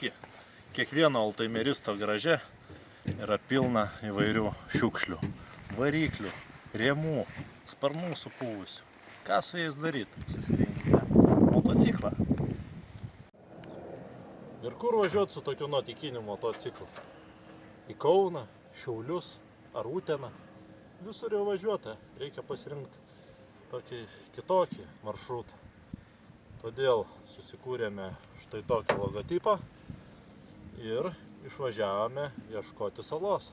priekį kiekvieno altaimeristo garaže yra pilna įvairių šiukšlių, variklių, rėmų, sparnų supūvusių. Ką su jais daryti? Susirinkime motociklą. Ir kur važiuoti su tokiu nuotykiniu motociklu? Į Kauną, Šiaulius ar Uteną? Visur jau važiuoti, reikia pasirinkti tokį kitokį maršrutą. Todėl susikūrėme štai tokį logotipą ir išvažiavome ieškoti salos.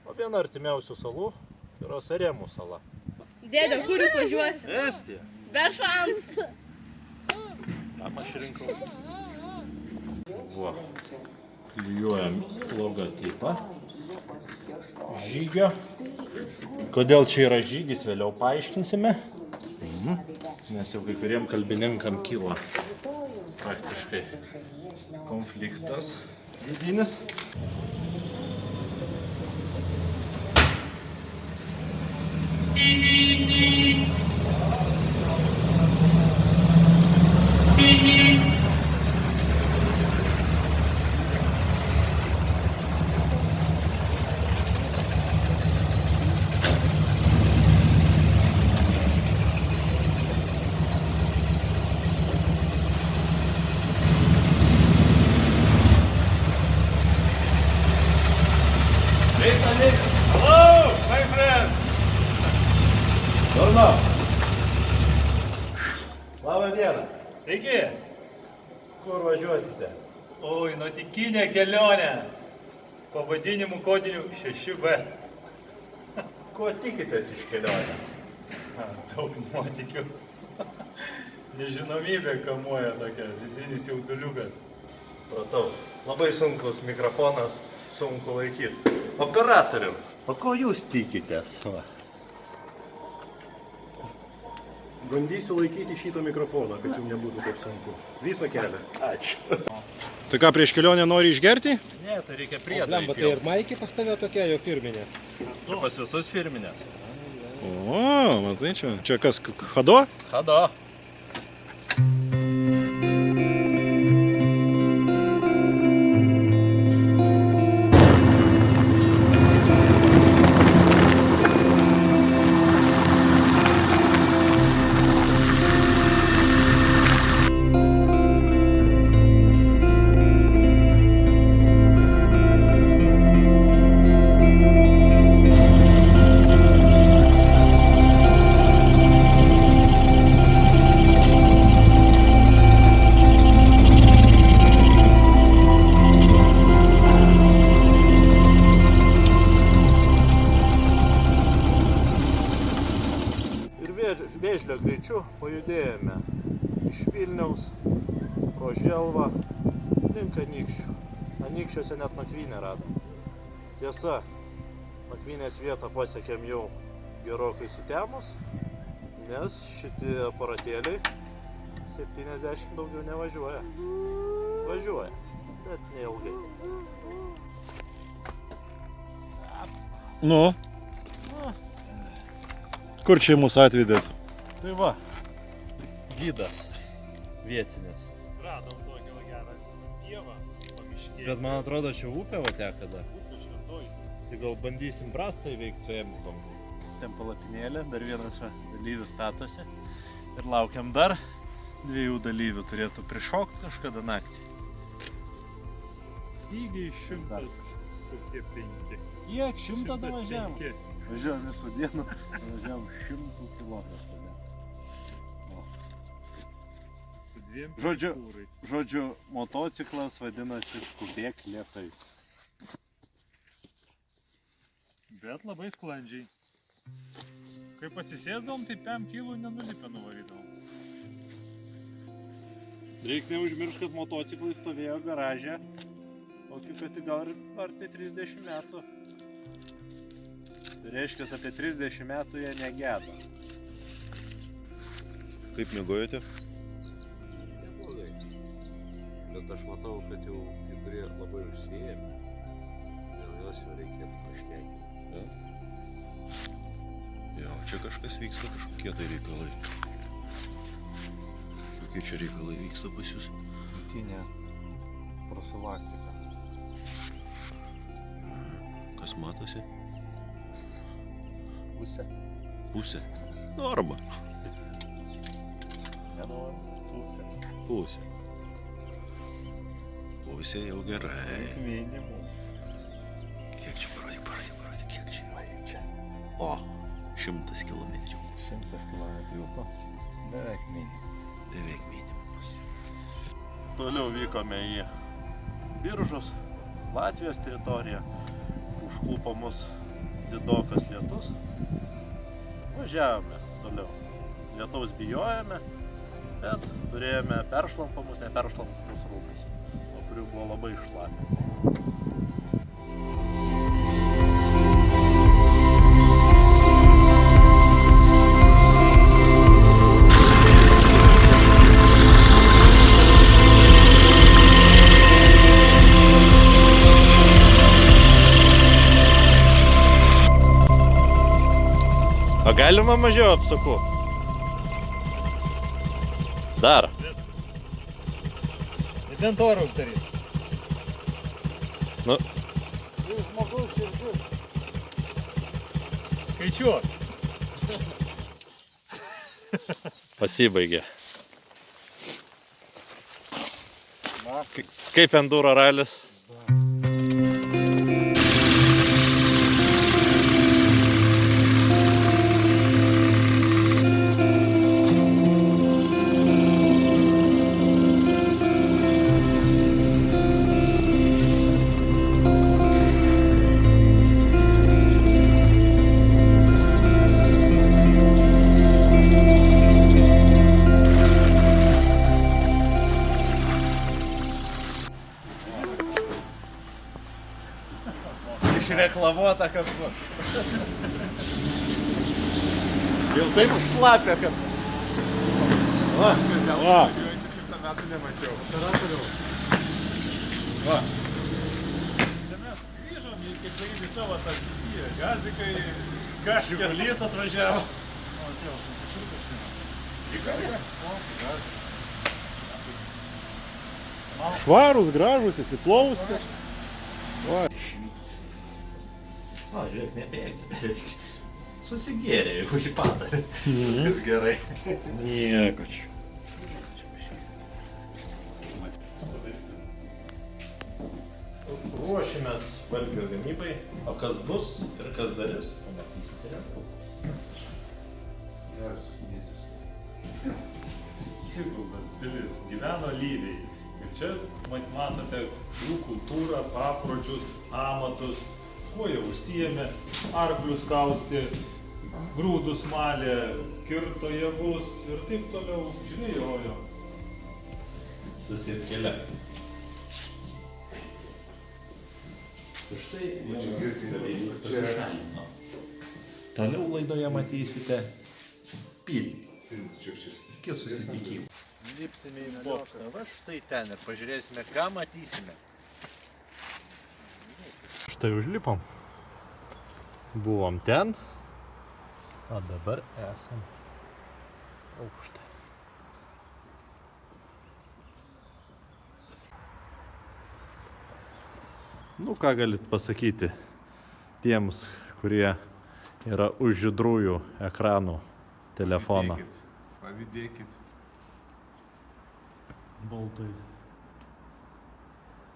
O viena artimiausių salų yra Saremų sala. Dėdė, kur jūs važiuosi? Estija. Be šansų. Tam aš rinkau. Klijuojam logotipą žygio. Kodėl čia yra žygis, vėliau paaiškinsime. Nes jau kai kuriem kalbininkam kyla praktiškai konfliktas vidinis. Hello, my friend! Darna. Labą dieną. Sveiki! Kur važiuosite? Oi, nuotykinė kelionė. Pavadinimu kodiniu 6B. Ko tikitės iš kelionę? Daug nuotykių. Nežinomybė kamuoja tokia, vidinis jauduliukas. Pratau. Labai sunkus mikrofonas, sunku laikyti. Operatoriau, o ko jūs tikitės? Va. Bandysiu laikyti šitą mikrofoną, kad jums nebūtų taip sunku. Visą kelią. Ačiū. Tai ką, prieš kelionę nori išgerti? Ne, tai reikia priedą. Blemba, tai ir maikė pas tave tokia, jo firminė. Čia pas visus firminės. O, matai čia. Čia kas, Hado? Hado. Vėžlio greičiu pajudėjome iš Vilniaus pro Želvą link Anykščių. Anykščiuose net nakvynę radom. Tiesa, nakvynės vietą pasiekėm jau gerokai sutemus, nes šitie aparatėliai 70 daugiau nevažiuoja. Važiuoja, bet neilgai. Nu. Kur čia mūsų atvedėt? Tai va, gidas vietinis. Radom tokį gerą pievą, pamiškėlį. Bet man atrodo, čia upė va teka dar. Upė šventoji. Tai gal bandysim brastą įveikti su emkom. Ten palapinėlė, dar vienas dalyvis statosi. Ir laukiam dar 2 dalyvių, turėtų prišokti kažkada naktį. Lygiai 105. Kiek? 100 davažiavom? 105. Važiavom visų dienų, važiavom 100 kilometrų. Su 2 Žodžiu, kūrais. Žodžiu, motociklas vadinasi skubėk lėtai. Bet labai sklandžiai. Kai atsisėsdavom, tai 5 kilų nenulipę nuvarydavom. Reikia neužmiršti, kad motociklai stovėjo garaže, o kaip kad gal ir arti 30 metų. Tai reiškia, apie 30 metų jie negeda. Kaip miegojote? Neblogai. Bet aš matau, kad jau kai kurie labai užsiėmė. Dėl jos jau reikėtų pašnekėti. Jo, čia kažkas vyksta, kažkokie tai reikalai. Kokie čia reikalai vyksta pas jūs? Rytinė profilaktika. Kas matosi? Pusė. Pusė. Norma. Nenoriu. Pusė. Pusė. Pusė jau gerai. Minimum. Kiek čia parodyk, kiek čia. Čia. O, 100 kilometrų. 100 kilometrų. Beveik minimumas. Beveik minimumas. Toliau vykome į Biržus, Latvijos teritoriją. Užklupo mus didokas lietus. Važiavome toliau. Lietaus bijojame, bet turėjome neperšlampamus rūbus, nuo kurių buvo labai šlapia. O galima mažiau apsukų? Dar. Ident orą uždaryti. Nu. Skaičiuok. Pasibaigė. Kaip enduro ralis? Išreklamuota, kad buvo. Jau taip šlapia, kad... Va. Va. Šimtą metų nemačiau. Va. Mes grįžom į kiekvieną savo tą stichiją. Gazikai, kažkas. Žigulys atvažiavo. Švarūs, gražūs, įsiplovusi. O, žiūrėk, nebėgti. Susigėrė, jeigu į patą. Viskas gerai. Nieko čia. Ruošimės valgio gamybai, o kas bus ir kas darys, pamatysite. Siguldas pilis gyveno lyviai. Ir čia matote jų kultūrą, papročius, amatus, kuo jie užsiėmė, arklius kausti, grūdus malė, kirto javus ir taip toliau žvejojo. Susipkelia. Štai galinys pasišalino. Toliau laidoje matysite pilį. Iki susitikimų. Lipsime į bokštą. Va štai ten ir pažiūrėsime, ką matysime. Štai užlipom. Buvom ten, o dabar esam aukštai. Nu, ką galit pasakyti tiems, kurie yra už žydrųjų ekranų telefono. Pavydėkit. Baltai.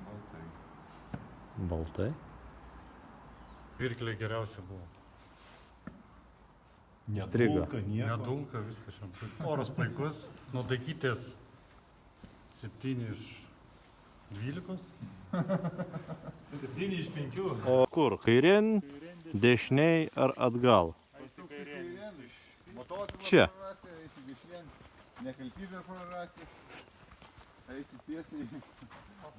Baltai. Baltai? Virkliai geriausia buvo. Strigo. Nedulka, viskas šiandien. Oras puikus, nuo daikytės 7 iš 12. 7 iš 5. O kur? Kairien, dešiniai ar atgal? Čia. Eisi dešinėn, nekaltybę prarasti. Eisi tiesiai.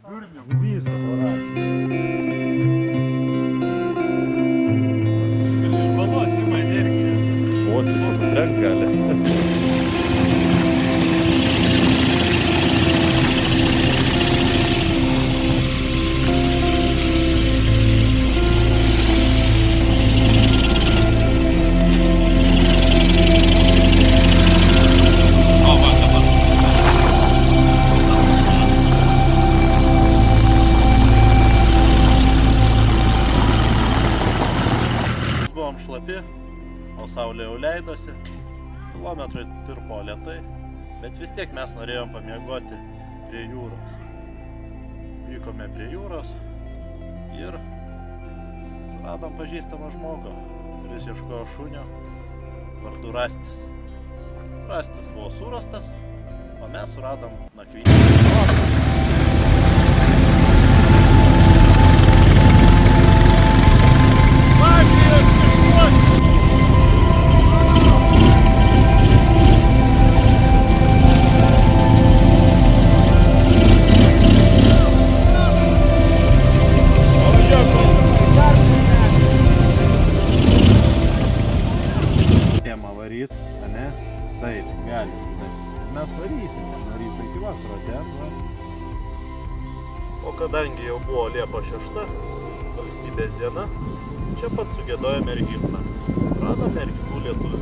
Durnių. Viską prarasi. Išbalos ima energiją. O, tai čia sutrekt gali. leidosi, kilometrai tirpo lėtai, bet vis tiek mes norėjom pamiegoti prie jūros. Vykome prie jūros ir suradom pažįstamą žmogų, kuris ieškojo šunio vardu Rastis. Rastis buvo surastas, o mes suradom nakvynę. Varyt, ane? Taip, galim. Mes varysim, nuo ryto iki vakaro ten, va. O kadangi jau buvo Liepos 6, valstybės diena, čia pat sugiedojame ir himną. Radome ir kitų lietuvių.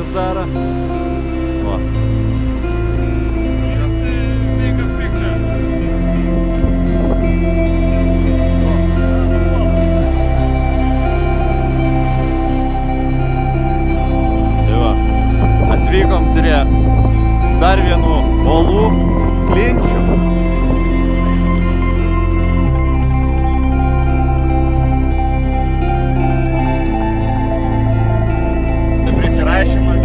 Daro. Va. Just take a pictures. Tai va, atvykom prie dar vienų uolų klinčių. Prisirašymas.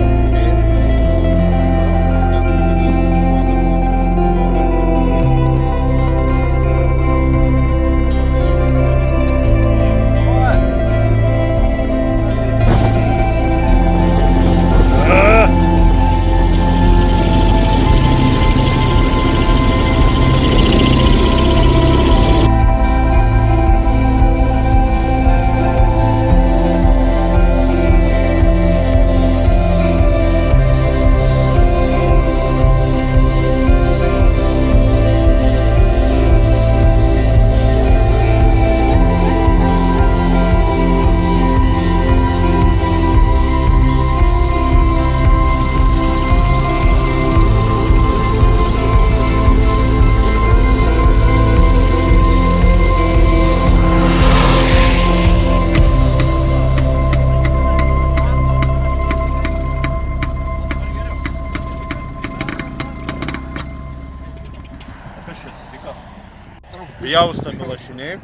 Pjaustomi lašiniai,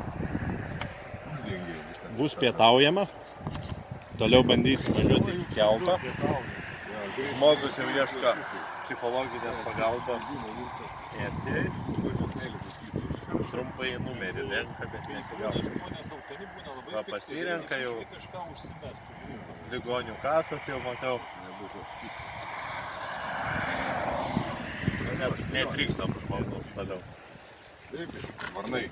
bus pietaujama, toliau bandysim važiuoti į keltą. Žmogus jau ieško psichologinės pagalbos Estijai. Trumpai numerį renka, bet nesigauna. Pasirenka jau ligonių kasas, jau matau. Netrikdom žmogus toliau. Varnai.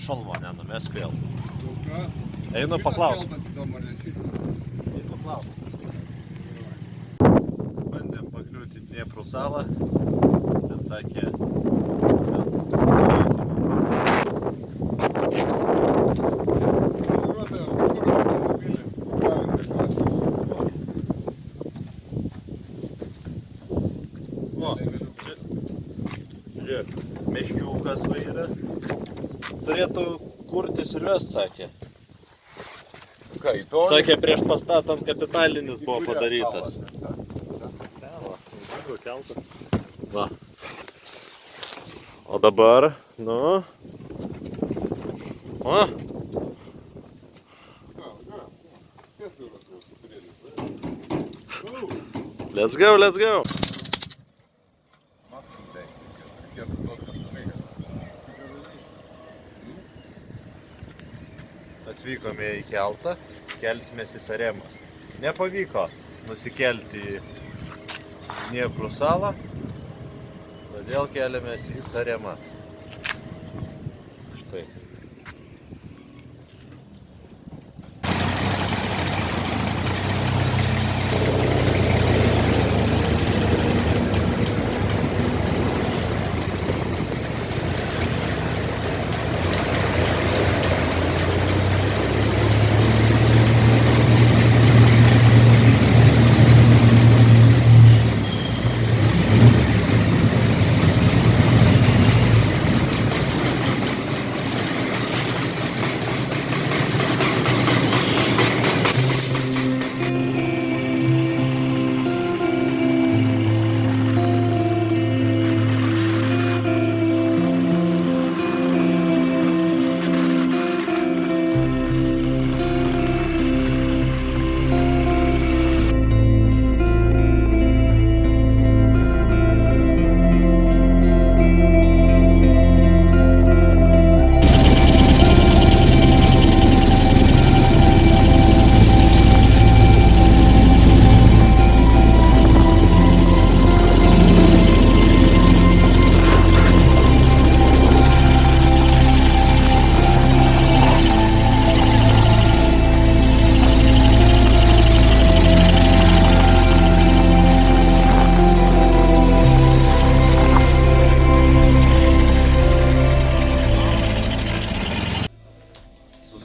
Šalmo nenumesk vėl. Einu paklausti. Bandėm pakliūti Dnieprų salą, bet sakė, žiūrėk, meškiukas va yra. Turėtų kurtis ir ves, sakė. Sakė, prieš pastatant kapitalinis buvo padarytas. Va. O dabar, nu. O. Let's go, let's go. Atvykome į keltą, kelsimės į Saremas. Nepavyko nusikelti į Dnieprų salą, todėl keliamės į Saremą. Štai.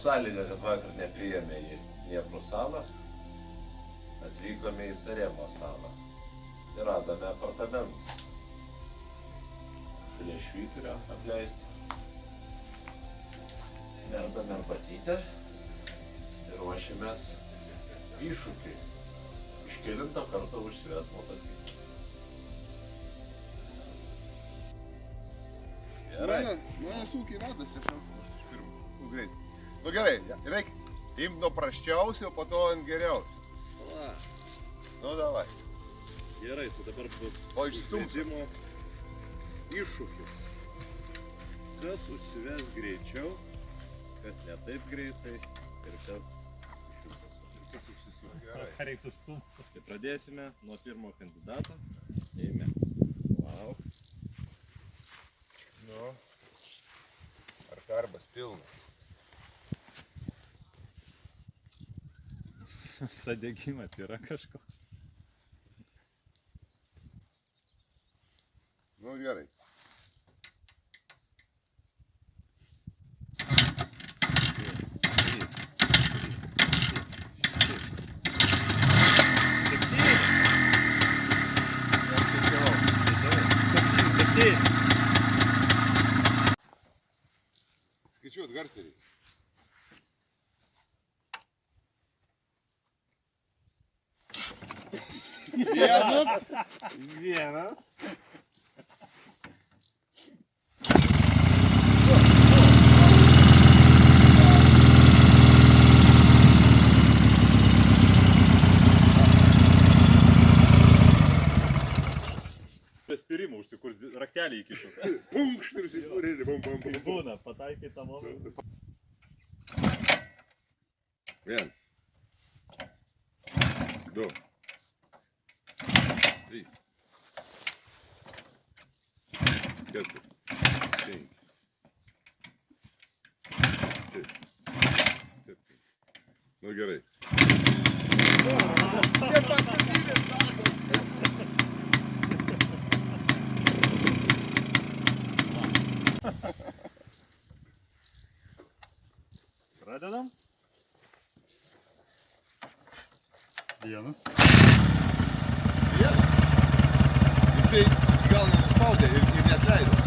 Sąlyga, kad vakar nepriėmė į Dnieprų salą, atvykome į Saremo salą ir radome apartamentą. Šalia švyturio apleisti. Verdame arbatytę ir ruošiamės iššūkiui. Iš kelinto karto užsives motociklą. Gerai. Mano sunkiai vedasi, aš iš pirmo. Nu greit. Nu gerai, reikia imt nuo prasčiausio, po to ant geriausio. Nu davai. Gerai, tai dabar bus O išstumsiu. užvedimo iššūkis. Kas užsives greičiau, kas ne taip greitai ir kas užsisuks. Gerai. Ką reiks užstumti? Tai pradėsime nuo pirmo kandidato. Eime. Lauk. Nu. Ar karbas pilnas? Sadegimas yra kažkoks. Nu gerai. Skaičiuot garsiai reikia. Vienas. Spirimo užsikurs, raktelį įkišus. Punkšt ir įsikūrė ir bum bum bum. Būna, pataikai tą momentą. Viens. Du. Trys. Keturi. Penki. Šeši. Septyni. Nu gerai. Pradedam. Vienas. Jisai gal nenuspaudė ir neatleido.